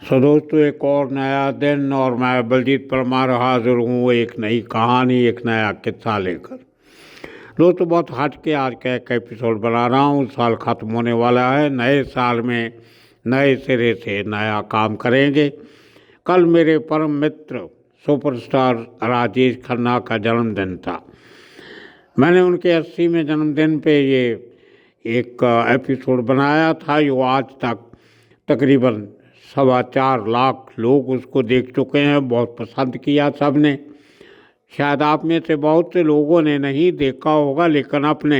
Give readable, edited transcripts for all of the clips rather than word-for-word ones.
सो दोस्तों, एक और नया दिन और मैं बलजीत परमार हाजिर हूँ एक नई कहानी, एक नया किस्सा लेकर। दोस्तों, बहुत हट के आज का एक एपिसोड बना रहा हूँ। साल ख़त्म होने वाला है, नए साल में नए सिरे से नया काम करेंगे। कल मेरे परम मित्र सुपरस्टार राजेश खन्ना का जन्मदिन था। मैंने उनके 80वें जन्मदिन पे ये एक एपिसोड बनाया था जो आज तक तकरीबन 4.25 लाख लोग उसको देख चुके हैं। बहुत पसंद किया सबने। शायद आप में से बहुत से लोगों ने नहीं देखा होगा, लेकिन अपने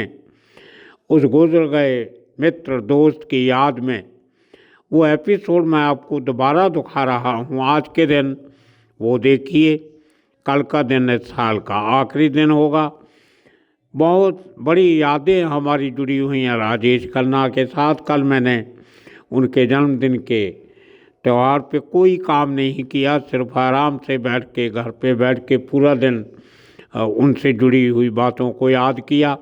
उस गुजर गए मित्र दोस्त की याद में वो एपिसोड मैं आपको दोबारा दिखा रहा हूँ। आज के दिन वो देखिए। कल का दिन इस साल का आखिरी दिन होगा। बहुत बड़ी यादें हमारी जुड़ी हुई हैं राजेश खन्ना के साथ। कल मैंने उनके जन्मदिन के त्यौहार पे कोई काम नहीं किया, सिर्फ आराम से बैठ के घर पे बैठ के पूरा दिन उनसे जुड़ी हुई बातों को याद किया।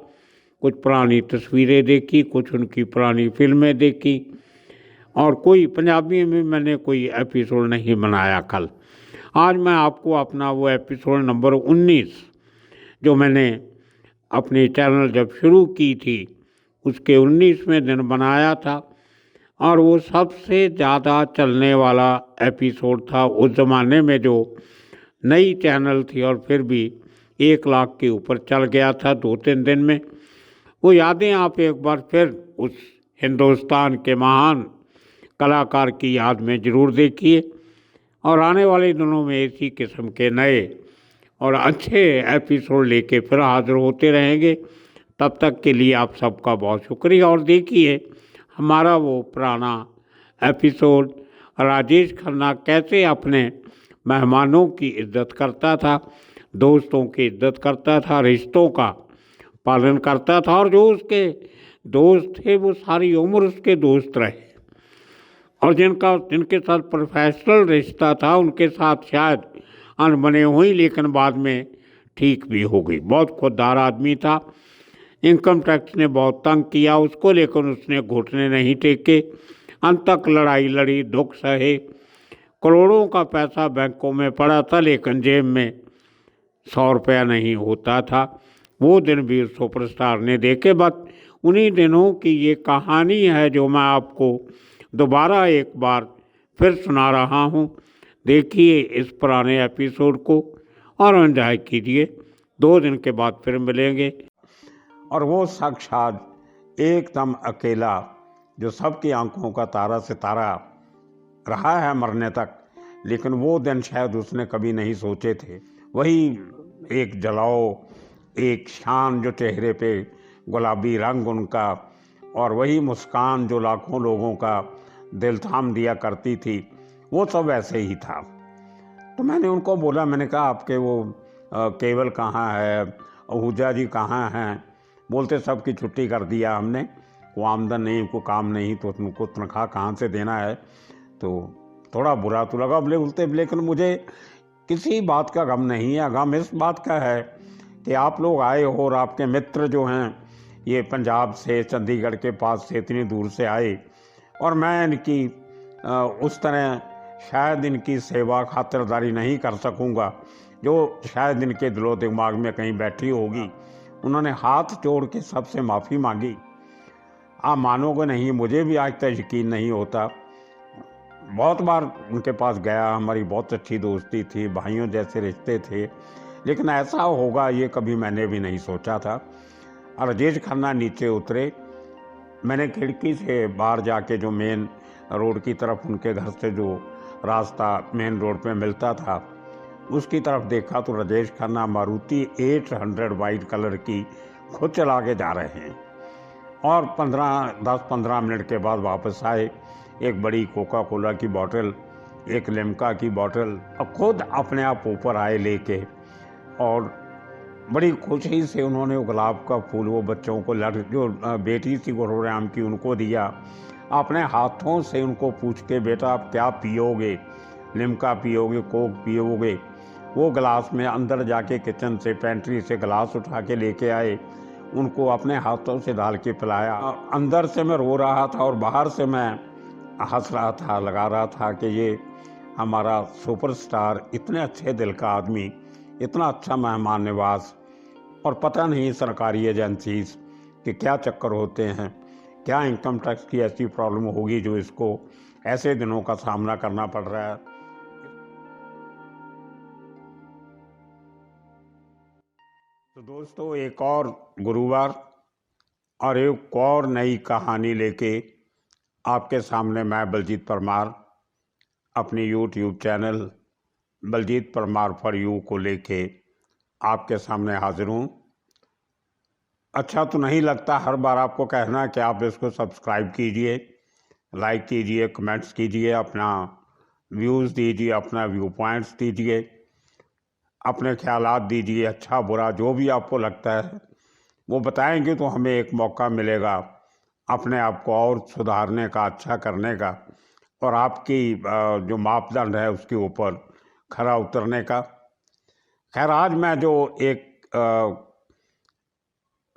कुछ पुरानी तस्वीरें देखी, कुछ उनकी पुरानी फिल्में देखी, और कोई पंजाबी में मैंने कोई एपिसोड नहीं बनाया कल। आज मैं आपको अपना वो एपिसोड नंबर 19 जो मैंने अपने चैनल जब शुरू की थी उसके 19वें दिन बनाया था, और वो सबसे ज़्यादा चलने वाला एपिसोड था उस ज़माने में, जो नई चैनल थी और फिर भी 1 लाख के ऊपर चल गया था 2-3 दिन में। वो यादें आप एक बार फिर उस हिंदुस्तान के महान कलाकार की याद में ज़रूर देखिए। और आने वाले दिनों में इसी किस्म के नए और अच्छे एपिसोड लेके फिर हाजिर होते रहेंगे। तब तक के लिए आप सबका बहुत शुक्रिया। और देखिए हमारा वो पुराना एपिसोड, राजेश खन्ना कैसे अपने मेहमानों की इज्जत करता था, दोस्तों की इज्जत करता था, रिश्तों का पालन करता था, और जो उसके दोस्त थे वो सारी उम्र उसके दोस्त रहे, और जिनके साथ प्रोफेशनल रिश्ता था उनके साथ शायद अनबने हुई, लेकिन बाद में ठीक भी हो गई। बहुत खुददार आदमी था। इनकम टैक्स ने बहुत तंग किया उसको, लेकिन उसने घुटने नहीं टेके। अंत तक लड़ाई लड़ी, दुख सहे। करोड़ों का पैसा बैंकों में पड़ा था, लेकिन जेब में 100 रुपया नहीं होता था। वो दिन भी उस सुपरस्टार ने देखे। बस उन्हीं दिनों की ये कहानी है जो मैं आपको दोबारा एक बार फिर सुना रहा हूँ। देखिए इस पुराने एपिसोड को और एंजॉय कीजिए। 2 दिन के बाद फिर मिलेंगे। और वो साक्षात एकदम अकेला जो सबकी आंखों का तारा सितारा रहा है मरने तक, लेकिन वो दिन शायद उसने कभी नहीं सोचे थे। वही एक जलाओ, एक शान जो चेहरे पे, गुलाबी रंग उनका, और वही मुस्कान जो लाखों लोगों का दिल थाम दिया करती थी, वो सब ऐसे ही था। तो मैंने उनको बोला, मैंने कहा आपके वो केवल कहाँ है, आहूजा जी कहाँ हैं? बोलते सब की छुट्टी कर दिया हमने, वो आमदन नहीं, को काम नहीं, तो तुमको तनख्वाह कहाँ से देना है? तो थोड़ा बुरा तो लगा बोलते, लेकिन मुझे किसी बात का गम नहीं है। गम इस बात का है कि आप लोग आए हो और आपके मित्र जो हैं ये पंजाब से, चंडीगढ़ के पास से इतनी दूर से आए, और मैं इनकी उस तरह शायद इनकी सेवा खातिरदारी नहीं कर सकूंगा जो शायद इनके दिलो दिमाग में कहीं बैठी होगी। उन्होंने हाथ जोड़ के सबसे माफ़ी मांगी। आप मानोगे नहीं, मुझे भी आज तक यकीन नहीं होता। बहुत बार उनके पास गया, हमारी बहुत अच्छी दोस्ती थी, भाइयों जैसे रिश्ते थे, लेकिन ऐसा होगा ये कभी मैंने भी नहीं सोचा था। और राजेश खन्ना नीचे उतरे। मैंने खिड़की से बाहर जाके जो मेन रोड की तरफ उनके घर से जो रास्ता मेन रोड पे मिलता था उसकी तरफ देखा, तो राजेश खन्ना मारुति 800 वाइट कलर की खुद चला के जा रहे हैं। और 10-15 मिनट के बाद वापस आए। एक बड़ी कोका कोला की बोतल, एक लिम्का की बोतल, और खुद अपने आप ऊपर आए लेके, और बड़ी खुशी से उन्होंने वो गुलाब का फूल वो बच्चों को जो बेटी थी गुरुग्राम की उनको दिया। अपने हाथों से उनको पूछ के, बेटा आप क्या पियोगे, लिम्का पियोगे, कोक पियोगे? वो गिलास में अंदर जाके किचन से, पेंट्री से गिलास उठा के लेके आए, उनको अपने हाथों से डाल के पिलाया। अंदर से मैं रो रहा था और बाहर से मैं हंस रहा था, लगा रहा था कि ये हमारा सुपरस्टार, इतने अच्छे दिल का आदमी, इतना अच्छा मेहमान नवाज, और पता नहीं सरकारी एजेंसीज के क्या चक्कर होते हैं, क्या इनकम टैक्स की ऐसी प्रॉब्लम होगी जो इसको ऐसे दिनों का सामना करना पड़ रहा है। तो दोस्तों, एक और गुरुवार और एक और नई कहानी लेके आपके सामने मैं बलजीत परमार अपनी YouTube channel Baljeet Parmar for you को लेके आपके सामने हाजिर हूँ। अच्छा तो नहीं लगता हर बार आपको कहना कि आप इसको सब्सक्राइब कीजिए, लाइक कीजिए, कमेंट्स कीजिए, अपना व्यूज़ दीजिए, अपना व्यू पॉइंट्स दीजिए, अपने ख्यालात दीजिए, अच्छा बुरा जो भी आपको लगता है वो बताएंगे तो हमें एक मौका मिलेगा अपने आप को और सुधारने का, अच्छा करने का, और आपकी जो मापदंड है उसके ऊपर खरा उतरने का। खैर, आज मैं जो एक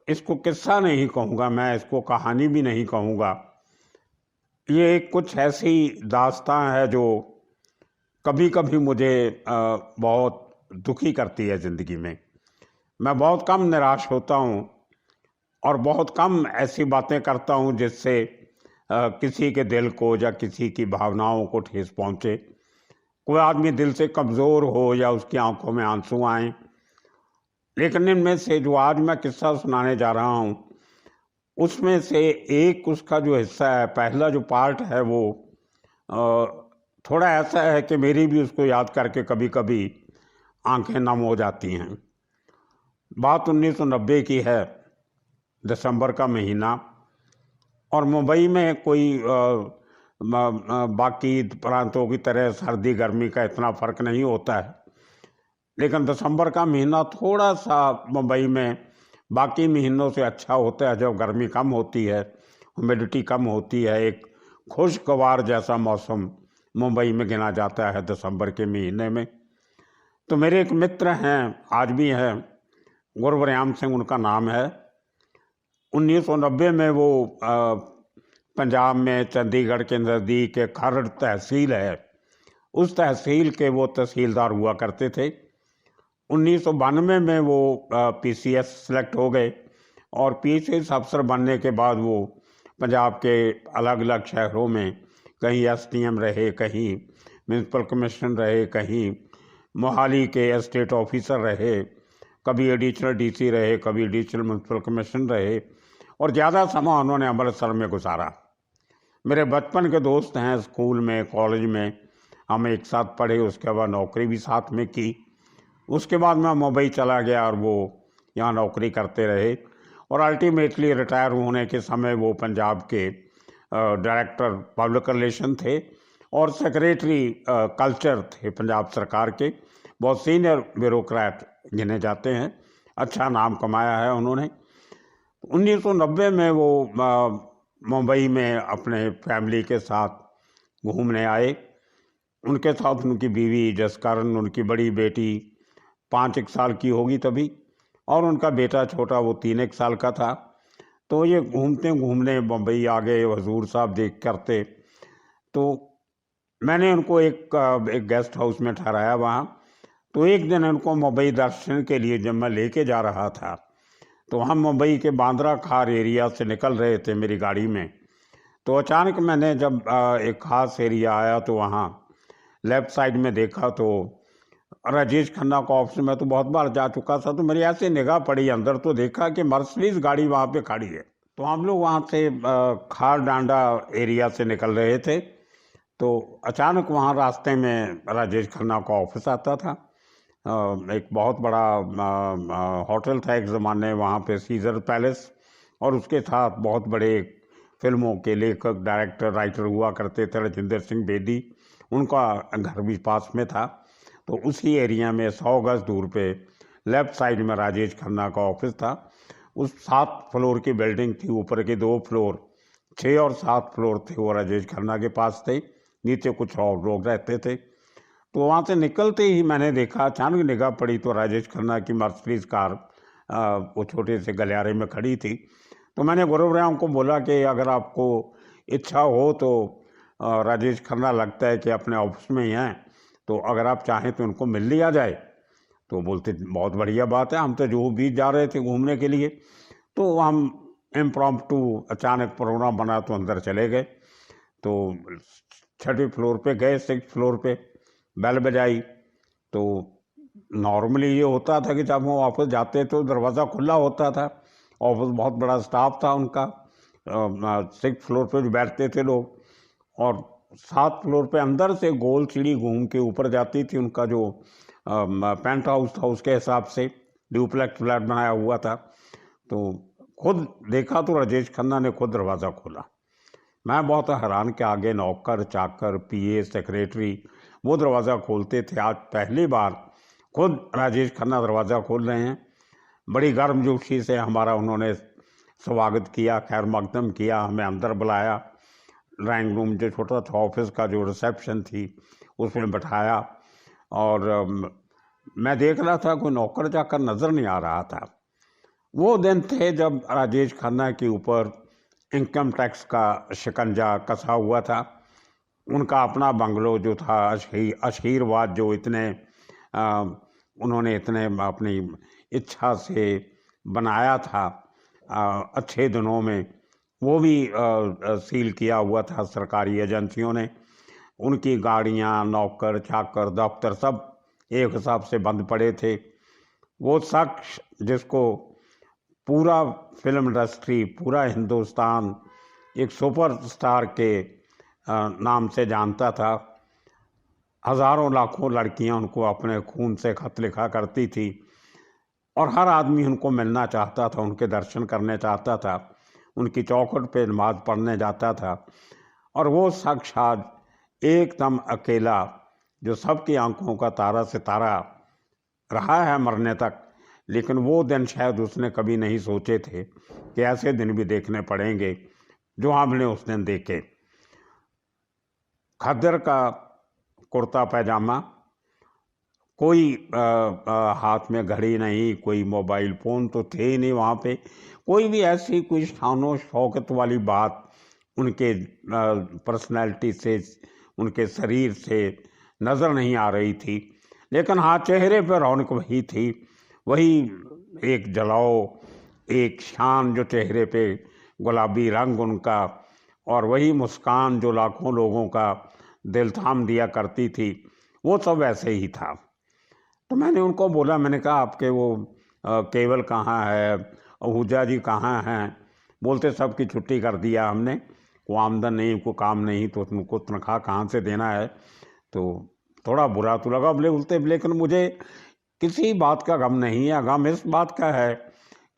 इसको किस्सा नहीं कहूँगा, मैं इसको कहानी भी नहीं कहूँगा, ये एक कुछ ऐसी दास्तां है जो कभी कभी मुझे बहुत दुखी करती है ज़िंदगी में। मैं बहुत कम निराश होता हूँ और बहुत कम ऐसी बातें करता हूँ जिससे किसी के दिल को या किसी की भावनाओं को ठेस पहुँचे। कोई आदमी दिल से कमज़ोर हो या उसकी आंखों में आंसू आए। लेकिन इनमें से जो आज मैं किस्सा सुनाने जा रहा हूँ उसमें से एक उसका जो हिस्सा है, पहला जो पार्ट है, वो थोड़ा ऐसा है कि मेरी भी उसको याद करके कभी कभी आंखें नम हो जाती हैं। बात 1990 की है, दिसंबर का महीना, और मुंबई में कोई बाकी प्रांतों की तरह सर्दी गर्मी का इतना फ़र्क नहीं होता है, लेकिन दिसंबर का महीना थोड़ा सा मुंबई में बाकी महीनों से अच्छा होता है। जब गर्मी कम होती है, ह्यूमिडिटी कम होती है, एक खुशगवार जैसा मौसम मुंबई में गिना जाता है दिसंबर के महीने में। तो मेरे एक मित्र हैं, आज भी हैं, गुरबरयाम सिंह उनका नाम है। 1990 में वो पंजाब में चंडीगढ़ के नज़दीक एक खरड़ तहसील है, उस तहसील के वो तहसीलदार हुआ करते थे। 1992 में वो पीसीएस सेलेक्ट हो गए और पीसीएस अफसर बनने के बाद वो पंजाब के अलग अलग शहरों में कहीं एसडीएम रहे, कहीं म्यूनसिपल कमिश्नर रहे, कहीं मोहाली के एस्टेट ऑफिसर रहे, कभी एडिशनल डीसी रहे, कभी एडिशनल म्यूनसिपल कमिश्नर रहे, और ज़्यादा समय उन्होंने अमृतसर में गुजारा। मेरे बचपन के दोस्त हैं, स्कूल में, कॉलेज में हम एक साथ पढ़े, उसके बाद नौकरी भी साथ में की। उसके बाद मैं मुंबई चला गया और वो यहाँ नौकरी करते रहे, और अल्टीमेटली रिटायर होने के समय वो पंजाब के डायरेक्टर पब्लिक रिलेशन थे और सेक्रेटरी कल्चर थे पंजाब सरकार के। बहुत सीनियर ब्यूरोक्रेट गिने जाते हैं, अच्छा नाम कमाया है उन्होंने। 1990 में वो मुंबई में अपने फैमिली के साथ घूमने आए। उनके साथ उनकी बीवी, जिस कारण उनकी बड़ी बेटी 5 साल की होगी तभी, और उनका बेटा छोटा, वो 3 साल का था। तो ये घूमते घूमने मुंबई आ गए, हजूर साहब देख करते। तो मैंने उनको एक गेस्ट हाउस में ठहराया वहाँ। तो एक दिन उनको मुंबई दर्शन के लिए जब मैं लेके जा रहा था, तो हम मुंबई के बांद्रा खार एरिया से निकल रहे थे मेरी गाड़ी में। तो अचानक मैंने जब एक खास एरिया आया तो वहाँ लेफ़्ट साइड में देखा तो राजेश खन्ना का ऑफिस में तो बहुत बार जा चुका था, तो मेरी ऐसे निगाह पड़ी अंदर, तो देखा कि मर्सिडीज गाड़ी वहाँ पे खड़ी है। तो हम लोग वहाँ से खार डांडा एरिया से निकल रहे थे, तो अचानक वहाँ रास्ते में राजेश खन्ना का ऑफिस आता था। एक बहुत बड़ा होटल था एक ज़माने वहाँ पे, सीजर पैलेस, और उसके साथ बहुत बड़े फिल्मों के लेखक, डायरेक्टर, राइटर हुआ करते थे, राजेंद्र सिंह बेदी, उनका घर भी पास में था। तो उसी एरिया में 100 गज दूर पे लेफ़्ट साइड में राजेश खन्ना का ऑफिस था। उस 7 फ्लोर की बिल्डिंग थी, ऊपर के 2 फ्लोर, 6 और 7 फ्लोर थे, वो राजेश खन्ना के पास थे, नीचे कुछ और लोग रहते थे। तो वहाँ से निकलते ही मैंने देखा, अचानक निगाह पड़ी तो राजेश खन्ना की मर्सिडीज कार वो छोटे से गलियारे में खड़ी थी। तो मैंने गुरुग्राम को बोला कि अगर आपको इच्छा हो तो राजेश खन्ना लगता है कि अपने ऑफिस में ही हैं, तो अगर आप चाहें तो उनको मिल लिया जाए। तो बोलते बहुत बढ़िया बात है, हम तो जुहू बीच जा रहे थे घूमने के लिए, तो हम इम्प्रॉम्प्टू अचानक प्रोग्राम बना तो अंदर चले गए। तो 6th फ्लोर पे गए, 6th फ्लोर पे बेल बजाई। तो नॉर्मली ये होता था कि जब हम वापस जाते तो दरवाज़ा खुला होता था, ऑफिस बहुत बड़ा स्टाफ था उनका, 6th फ्लोर पे जो बैठते थे लोग, और 7th फ्लोर पे अंदर से गोल सीढ़ी घूम के ऊपर जाती थी। उनका जो पेंट हाउस था उसके हिसाब से ड्यूप्लेक्स फ्लैट बनाया हुआ था। तो खुद देखा तो राजेश खन्ना ने खुद दरवाज़ा खोला। मैं बहुत हैरान कि आगे नौकर चाकर पीए सेक्रेटरी वो दरवाज़ा खोलते थे, आज पहली बार खुद राजेश खन्ना दरवाज़ा खोल रहे हैं। बड़ी गर्मजोशी से हमारा उन्होंने स्वागत किया, खैर मकदम किया, हमें अंदर बुलाया, ड्राइंग रूम जो छोटा था ऑफिस का जो रिसेप्शन थी उसमें बैठाया। और मैं देख रहा था कोई नौकर चाकर नज़र नहीं आ रहा था। वो दिन थे जब राजेश खन्ना के ऊपर इनकम टैक्स का शिकंजा कसा हुआ था। उनका अपना बंगलो जो था आशीर्वाद, जो उन्होंने इतने अपनी इच्छा से बनाया था अच्छे दिनों में, वो भी सील किया हुआ था सरकारी एजेंसियों ने। उनकी गाड़ियाँ, नौकर चाकर, दफ्तर सब एक हिसाब से बंद पड़े थे। वो शख्स जिसको पूरा फिल्म इंडस्ट्री, पूरा हिंदुस्तान एक सुपरस्टार के नाम से जानता था, हज़ारों लाखों लड़कियां उनको अपने खून से खत लिखा करती थी और हर आदमी उनको मिलना चाहता था, उनके दर्शन करने चाहता था, उनकी चौखट पे नमाज पढ़ने जाता था। और वो शख्स आज एकदम अकेला, जो सबकी आंखों का तारा सितारा रहा है मरने तक, लेकिन वो दिन शायद उसने कभी नहीं सोचे थे कि ऐसे दिन भी देखने पड़ेंगे जो हमने उस दिन देखे। खद्दर का कुर्ता पैजामा, कोई हाथ में घड़ी नहीं, कोई मोबाइल फ़ोन तो थे ही नहीं वहाँ पे, कोई भी ऐसी कोई शानो शौकत वाली बात उनके पर्सनैलिटी से, उनके शरीर से नज़र नहीं आ रही थी। लेकिन हाँ, चेहरे पर रौनक वही थी, वही एक जलाओ, एक शान जो चेहरे पे, गुलाबी रंग उनका, और वही मुस्कान जो लाखों लोगों का दिल थाम दिया करती थी, वो सब वैसे ही था। तो मैंने उनको बोला, मैंने कहा आपके वो केवल कहाँ है, आहूजा जी कहाँ हैं? बोलते सबकी छुट्टी कर दिया हमने, को आमदन नहीं, को काम नहीं, तो तुमको तनख्वाह कहाँ से देना है? तो थोड़ा बुरा तो लगा, बोलते लेकिन मुझे किसी बात का गम नहीं है। गम इस बात का है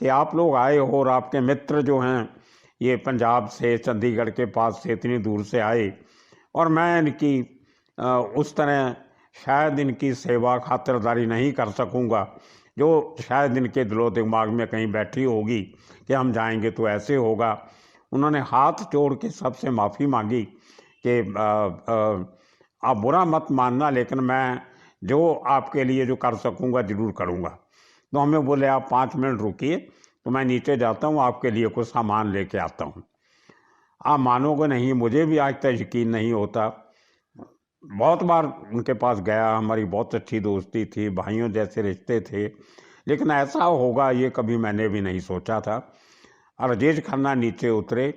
कि आप लोग आए हो और आपके मित्र जो हैं ये पंजाब से, चंडीगढ़ के पास से इतनी दूर से आए, और मैं इनकी उस तरह शायद इनकी सेवा खातिरदारी नहीं कर सकूंगा जो शायद इनके दिलो दिमाग में कहीं बैठी होगी कि हम जाएंगे तो ऐसे होगा। उन्होंने हाथ जोड़ के सबसे माफ़ी मांगी कि आप बुरा मत मानना, लेकिन मैं जो आपके लिए जो कर सकूंगा ज़रूर करूंगा। तो हमें बोले आप 5 मिनट रुकिए, तो मैं नीचे जाता हूँ, आपके लिए कुछ सामान लेके आता हूँ। आप मानोगे नहीं, मुझे भी आज तक यकीन नहीं होता। बहुत बार उनके पास गया, हमारी बहुत अच्छी दोस्ती थी, भाइयों जैसे रिश्ते थे, लेकिन ऐसा होगा ये कभी मैंने भी नहीं सोचा था। और राजेश खन्ना नीचे उतरे,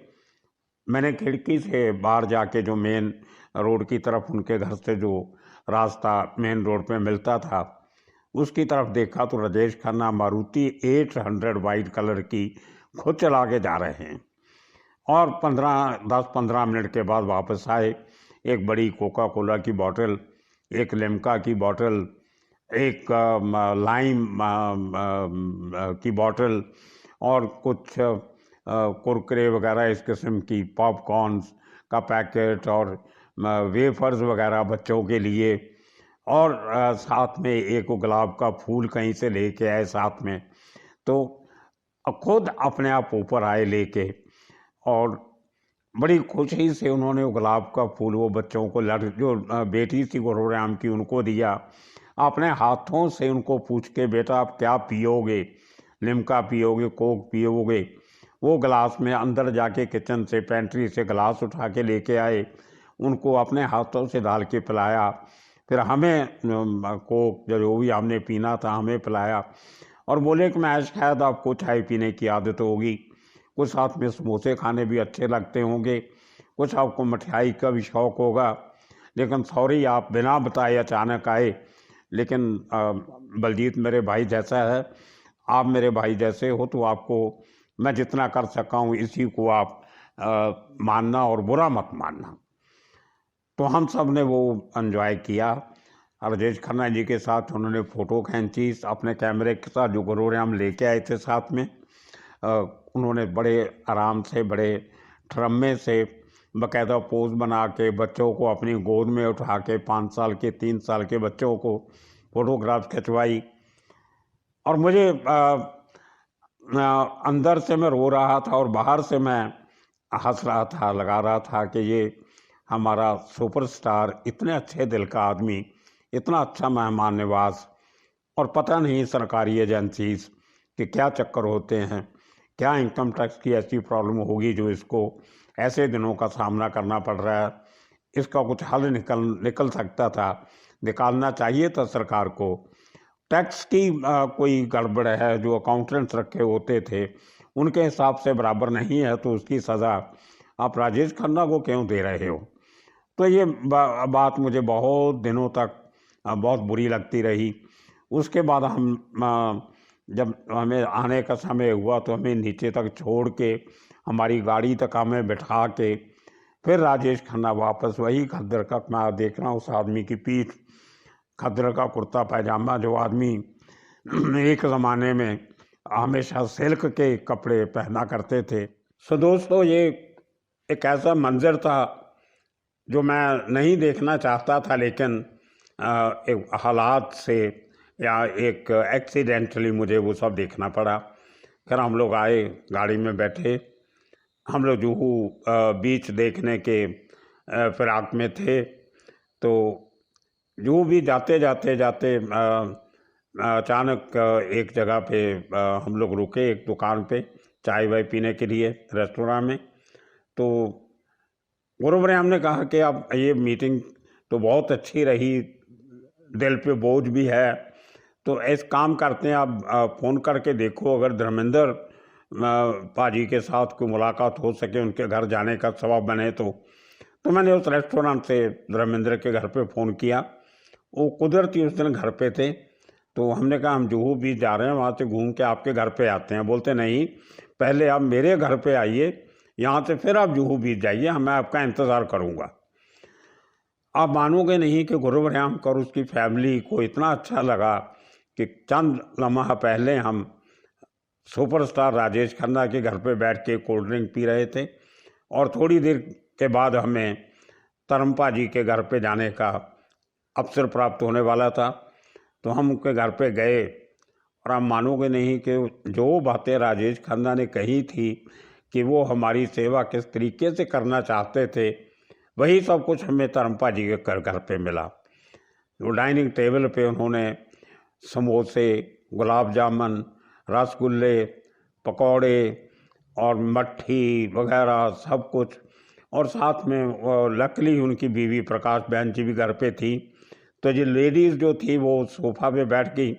मैंने खिड़की से बाहर जाके जो मेन रोड की तरफ उनके घर से जो रास्ता मेन रोड पे मिलता था उसकी तरफ देखा तो राजेश खन्ना मारुति 800 वाइट कलर की खुद चला के जा रहे हैं। और 10-15 मिनट के बाद वापस आए, एक बड़ी कोका कोला की बोतल, एक लिम्का की बोतल, एक लाइम की बोतल, और कुछ कुरकुरे वगैरह इस किस्म की, पॉपकॉर्न्स का पैकेट, और वेफर्स वगैरह बच्चों के लिए, और साथ में एक गुलाब का फूल कहीं से लेके आए साथ में। तो खुद अपने आप ऊपर आए लेके, और बड़ी खुशी से उन्होंने वो गुलाब का फूल वो बच्चों को, जो बेटी थी प्रोग्राम की, उनको दिया। अपने हाथों से उनको पूछ के, बेटा आप क्या पियोगे, लिम्का पियोगे, कोक पियोगे? वो गिलास में अंदर जाके किचन से, पेंट्री से गिलास उठा के लेके आए, उनको अपने हाथों से डाल के पिलाया। फिर हमें कोक जो भी हमने पीना था हमें पिलाया, और बोले कि मैं शायद आपको चाय पीने की आदत होगी, कुछ साथ में समोसे खाने भी अच्छे लगते होंगे, कुछ आपको मिठाई का भी शौक़ होगा, लेकिन सॉरी आप बिना बताए अचानक आए। लेकिन बलजीत मेरे भाई जैसा है, आप मेरे भाई जैसे हो, तो आपको मैं जितना कर सका हूँ इसी को आप मानना और बुरा मत मानना। तो हम सब ने वो एंजॉय किया। राजेश खन्ना जी के साथ उन्होंने फ़ोटो खींची अपने कैमरे के साथ, जो गुरुग्राम लेके आए थे साथ में। उन्होंने बड़े आराम से, बड़े ठरम्मे से बाकायदा पोज बना के बच्चों को अपनी गोद में उठा के, 5 साल के 3 साल के बच्चों को फ़ोटोग्राफ खिंचवाई। और मुझे अंदर से मैं रो रहा था और बाहर से मैं हंस रहा था, लगा रहा था कि ये हमारा सुपरस्टार, इतने अच्छे दिल का आदमी, इतना अच्छा मेहमान नवाज, और पता नहीं सरकारी एजेंसीज के क्या चक्कर होते हैं, क्या इनकम टैक्स की ऐसी प्रॉब्लम होगी जो इसको ऐसे दिनों का सामना करना पड़ रहा है। इसका कुछ हल निकल सकता था, निकालना चाहिए था सरकार को। टैक्स की कोई गड़बड़ है, जो अकाउंटेंट्स रखे होते थे उनके हिसाब से बराबर नहीं है, तो उसकी सज़ा आप राजेश खन्ना को क्यों दे रहे हो। तो ये बात मुझे बहुत दिनों तक बहुत बुरी लगती रही। उसके बाद हम जब हमें आने का समय हुआ तो हमें नीचे तक छोड़ के हमारी गाड़ी तक हमें बिठा के फिर राजेश खन्ना वापस वही खद्दर का, मैं देख रहा हूँ उस आदमी की पीठ, खद्दर का कुर्ता पैजामा, जो आदमी एक ज़माने में हमेशा सिल्क के कपड़े पहना करते थे। सो दोस्तों, ये एक ऐसा मंजर था जो मैं नहीं देखना चाहता था, लेकिन एक हालात से या एक एक्सीडेंटली मुझे वो सब देखना पड़ा। फिर हम लोग आए, गाड़ी में बैठे, हम लोग जुहू बीच देखने के फिराक में थे। तो जुहू भी जाते जाते जाते अचानक एक जगह पे हम लोग रुके, एक दुकान पे चाय वाय पीने के लिए, रेस्टोरेंट में। तो गुरुग्राम ने कहा कि अब ये मीटिंग तो बहुत अच्छी रही, दिल पे बोझ भी है, तो ऐसे काम करते हैं, आप फ़ोन करके देखो अगर धर्मेंद्र पाजी के साथ कोई मुलाकात हो सके, उनके घर जाने का सबब बने तो मैंने उस रेस्टोरेंट से धर्मेंद्र के घर पे फ़ोन किया। वो कुदरती उस दिन घर पे थे, तो हमने कहा हम जुहू बीच जा रहे हैं, वहाँ से घूम के आपके घर पे आते हैं। बोलते नहीं, पहले आप मेरे घर पे आइए, यहाँ से फिर आप जुहू बीच जाइए, मैं आपका इंतज़ार करूँगा। आप मानोगे नहीं कि गुरुग्राम और उसकी फैमिली को इतना अच्छा लगा कि चंद लम्हा पहले हम सुपरस्टार राजेश खन्ना के घर पे बैठ के कोल्ड ड्रिंक पी रहे थे, और थोड़ी देर के बाद हमें तरम्पा जी के घर पे जाने का अवसर प्राप्त होने वाला था। तो हम उनके घर पे गए, और आप मानोगे नहीं कि जो बातें राजेश खन्ना ने कही थी कि वो हमारी सेवा किस तरीके से करना चाहते थे, वही सब कुछ हमें तरम्पा जी के घर पे मिला। वो डाइनिंग टेबल पे उन्होंने समोसे, गुलाब जामुन, रसगुल्ले, पकौड़े और मट्ठी वगैरह सब कुछ, और साथ में लकली उनकी बीवी प्रकाश बहन जी भी घर पे थी। तो ये लेडीज़ जो थी वो सोफ़ा पे बैठ गई,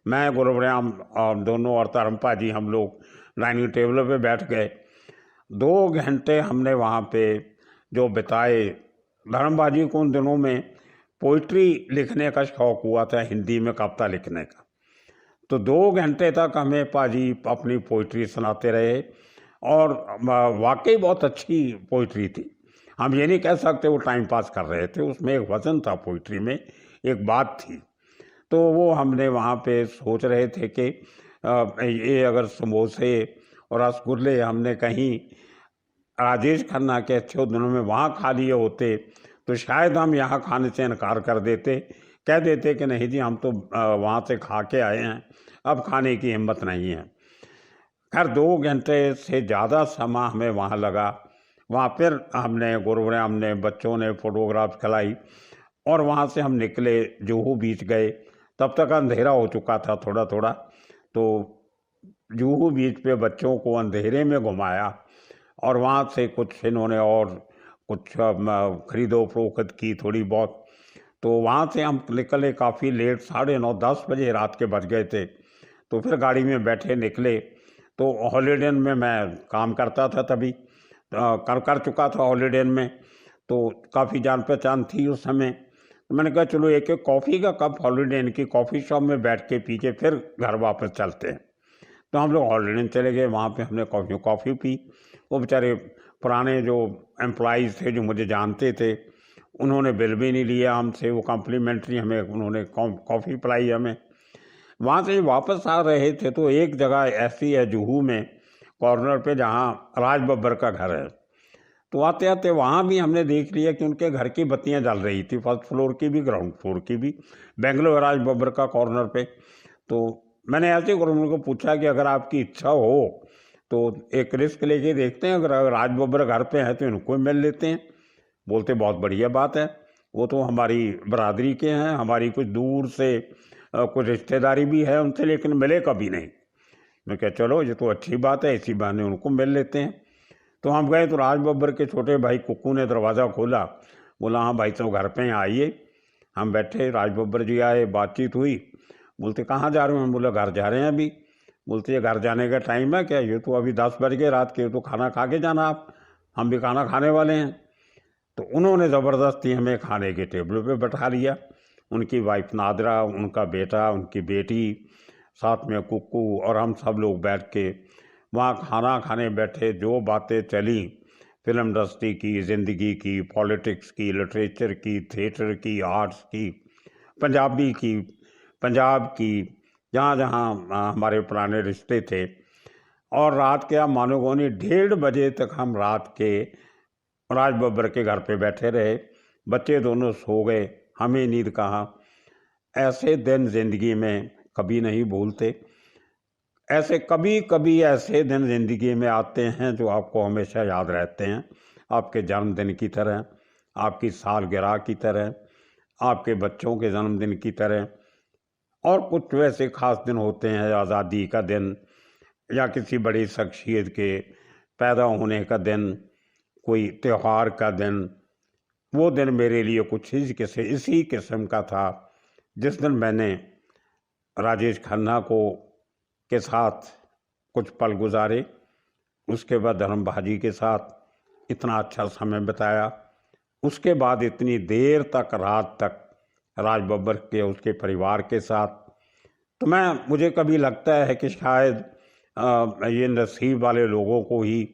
मैं गुरुग्राम और दोनों और तरम्पा जी हम लोग डाइनिंग टेबल पे बैठ गए। 2 घंटे हमने वहाँ पे जो बिताए। धर्मबाजी को उन दिनों में पोइट्री लिखने का शौक़ हुआ था, हिंदी में कविता लिखने का। तो 2 घंटे तक हमें पाजी अपनी पोइट्री सुनाते रहे, और वाकई बहुत अच्छी पोइट्री थी। हम ये नहीं कह सकते वो टाइम पास कर रहे थे, उसमें एक वज़न था, पोइट्री में एक बात थी। तो वो हमने वहाँ पे सोच रहे थे कि ये अगर समोसे और रसगुल्ले हमने कहीं राजेश खन्ना के अच्छे दिनों में वहाँ खा लिए होते, तो शायद हम यहाँ खाने से इनकार कर देते, कह देते कि नहीं जी हम तो वहाँ से खा के आए हैं, अब खाने की हिम्मत नहीं है। खैर 2 घंटे से ज़्यादा समय हमें वहाँ लगा। वहाँ फिर हमने गुरुग्राम ने बच्चों ने फ़ोटोग्राफ खिलाई, और वहाँ से हम निकले, जुहू बीच गए। तब तक अंधेरा हो चुका था थोड़ा थोड़ा। तो जुहू बीच पे बच्चों को अंधेरे में घुमाया, और वहाँ से कुछ इन्होंने और कुछ खरीदो फरोख्त की थोड़ी बहुत। तो वहाँ से हम निकले काफ़ी लेट, 9:30-10 बजे रात के बज गए थे। तो फिर गाड़ी में बैठे निकले। तो हॉलीडे इन में मैं काम करता था तभी, कर चुका था हॉलीडे इन में, तो काफ़ी जान पहचान थी उस समय। तो मैंने कहा चलो एक एक कॉफ़ी का कप हॉलीडे इन की कॉफ़ी शॉप में बैठ के पी के फिर घर वापस चलते हैं। तो हम लोग हॉलीडे इन चले गए, वहाँ पे हमने कॉफ़ी पी। वो बेचारे पुराने जो एम्प्लॉइज़ थे जो मुझे जानते थे, उन्होंने बिल भी नहीं लिया हमसे, वो कॉम्प्लीमेंट्री हमें उन्होंने कॉफ़ी पिलाई हमें। वहाँ से वापस आ रहे थे तो एक जगह ऐसी है जुहू में कॉर्नर पे जहाँ राज बब्बर का घर है। तो आते आते वहाँ भी हमने देख लिया कि उनके घर की बत्तियाँ जल रही थी, फर्स्ट फ्लोर की भी ग्राउंड फ्लोर की भी, बेंगलोर राज बब्बर का कॉर्नर पे। तो मैंने ऐसे ही उनको पूछा कि अगर आपकी इच्छा हो तो एक रिस्क लेके देखते हैं, अगर राज बब्बर घर पे हैं तो इनको मिल लेते हैं। बोलते बहुत बढ़िया बात है, वो तो हमारी बरादरी के हैं, हमारी कुछ दूर से कुछ रिश्तेदारी भी है उनसे, लेकिन मिले कभी नहीं। मैं क्या चलो ये तो अच्छी बात है, इसी बहाने उनको मिल लेते हैं। तो हम गए तो राज बब्बर के छोटे भाई कुक्कू ने दरवाज़ा खोला, बोला हाँ भाई साहब घर पे हैं आइए। हम बैठे, राज बब्बर जी आए, बातचीत हुई। बोलते कहाँ जा रहे हो? हम बोला घर जा रहे हैं अभी। बोलते ये घर जाने का टाइम है क्या? ये तो अभी 10 बज गए रात के, तो खाना खा के जाना आप, हम भी खाना खाने वाले हैं। तो उन्होंने ज़बरदस्ती हमें खाने के टेबल पे बैठा लिया। उनकी वाइफ नादरा, उनका बेटा, उनकी बेटी, साथ में कुक्कू और हम सब लोग बैठ के वहाँ खाना खाने बैठे। जो बातें चली फिल्म इंडस्ट्री की, ज़िंदगी की, पॉलिटिक्स की, लिटरेचर की, थिएटर की, आर्ट्स की, पंजाबी की, पंजाब की, जहाँ जहाँ हमारे पुराने रिश्ते थे। और रात के आप मानोगे नहीं 1:30 बजे तक हम रात के राज बब्बर के घर पे बैठे रहे। बच्चे दोनों सो गए, हमें नींद कहाँ। ऐसे दिन ज़िंदगी में कभी नहीं भूलते। ऐसे कभी कभी ऐसे दिन ज़िंदगी में आते हैं जो आपको हमेशा याद रहते हैं, आपके जन्मदिन की तरह, आपकी सालगिरह की तरह, आपके बच्चों के जन्मदिन की तरह। और कुछ वैसे ख़ास दिन होते हैं, आज़ादी का दिन या किसी बड़ी शख्सियत के पैदा होने का दिन, कोई त्यौहार का दिन। वो दिन मेरे लिए कुछ इसी किस्म का था जिस दिन मैंने राजेश खन्ना के साथ कुछ पल गुजारे। उसके बाद धर्म भाजी के साथ इतना अच्छा समय बिताया। उसके बाद इतनी देर तक रात तक राज बब्बर के उसके परिवार के साथ। तो मुझे कभी लगता है कि शायद ये नसीब वाले लोगों को ही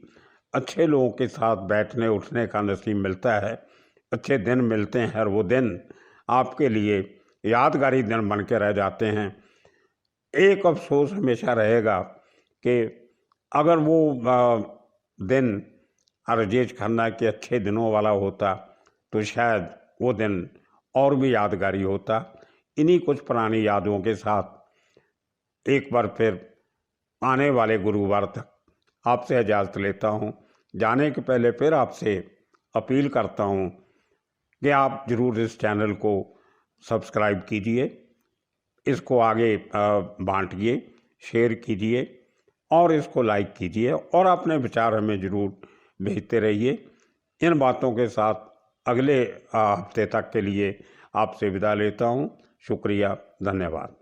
अच्छे लोगों के साथ बैठने उठने का नसीब मिलता है, अच्छे दिन मिलते हैं, और वो दिन आपके लिए यादगारी दिन बन के रह जाते हैं। एक अफसोस हमेशा रहेगा कि अगर वो दिन राजेश खन्ना के अच्छे दिनों वाला होता तो शायद वो दिन और भी यादगारी होता। इन्हीं कुछ पुरानी यादों के साथ एक बार फिर आने वाले गुरुवार तक आपसे इजाज़त लेता हूँ। जाने के पहले फिर आपसे अपील करता हूँ कि आप ज़रूर इस चैनल को सब्सक्राइब कीजिए, इसको आगे बांटिए, शेयर कीजिए और इसको लाइक कीजिए और अपने विचार हमें ज़रूर भेजते रहिए। इन बातों के साथ अगले हफ्ते तक के लिए आपसे विदा लेता हूँ। शुक्रिया, धन्यवाद।